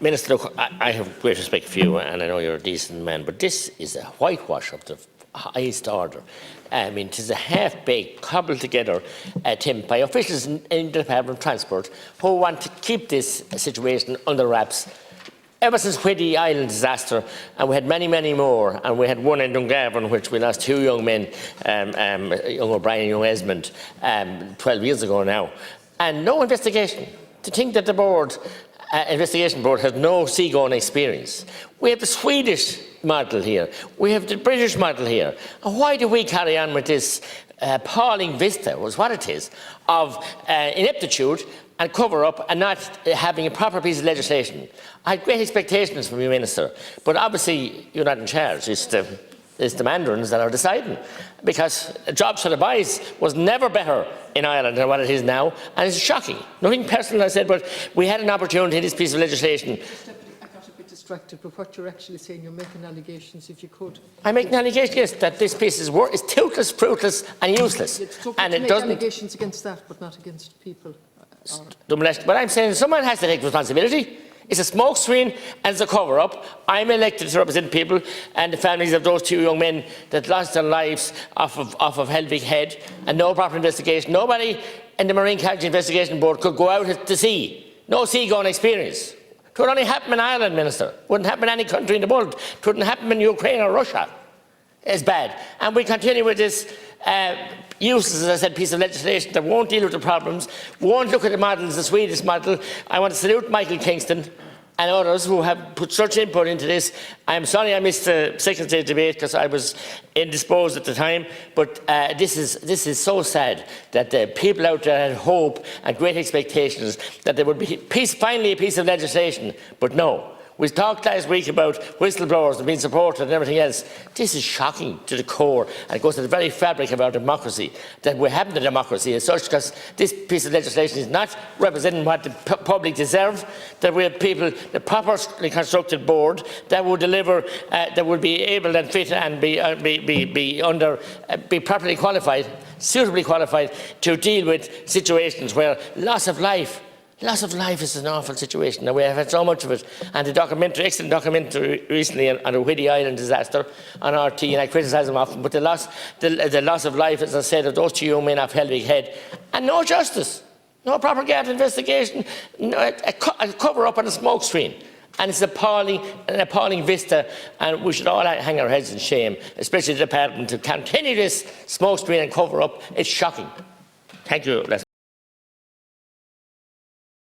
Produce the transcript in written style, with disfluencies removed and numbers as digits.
Minister, look, I have great respect for you, and I know you're a decent man, but this is a whitewash of the highest order. I mean, it is a half-baked, cobbled-together attempt by officials in the Department of Transport who want to keep this situation under wraps. Ever since Whiddy Island disaster, and we had many, many more, and we had one in Dungarvan, which we lost 2 young men, young O'Brien and young Esmond, 12 years ago now, and no investigation. To think that the board, investigation board, has no seagoing experience. We have the Swedish model here. We have the British model here. And why do we carry on with this appalling vista, was what it is, of ineptitude and cover-up and not having a proper piece of legislation? I had great expectations from you, Minister, but obviously you're not in charge. It's the mandarins that are deciding, because jobs for the boys was never better in Ireland than what it is now, and it's shocking. Nothing personal, I said, but we had an opportunity in this piece of legislation. I got a bit distracted, but what you're actually saying, you're making allegations, if you could. I'm making allegations, yes, that this piece is toothless, fruitless and useless. It's okay to make allegations against that, but not against people. But I'm saying someone has to take responsibility. It's a smokescreen and it's a cover-up. I'm elected to represent people and the families of those 2 young men that lost their lives off of Helvig Head, and no proper investigation. Nobody in the Marine College Investigation Board could go out to sea. No seagoing experience. It would only happen in Ireland, Minister. It wouldn't happen in any country in the world. It wouldn't happen in Ukraine or Russia. It's bad. And we continue with this useless, as I said, piece of legislation that won't deal with the problems, won't look at the models, the Swedish model. I want to salute Michael Kingston and others who have put such input into this. I'm sorry I missed the second stage debate because I was indisposed at the time, but this is so sad that the people out there had hope and great expectations that there would be finally a piece of legislation, but no. We talked last week about whistleblowers and being supported and everything else. This is shocking to the core, and it goes to the very fabric of our democracy, that we haven't a democracy as such, because this piece of legislation is not representing what the public deserve, that we have people, the properly constructed board that will deliver, that will be able and fit and be properly qualified, suitably qualified to deal with situations where loss of life is an awful situation, and we have had so much of it. And the excellent documentary recently on the Whiddy Island disaster on RT, and I criticise them often, but the loss of life, as I said, of those 2 young men off Helvig Head, and no justice, no proper guard investigation, a cover-up and a smokescreen. And it's an appalling vista, and we should all hang our heads in shame, especially the department, to continue this smokescreen and cover-up. It's shocking. Thank you.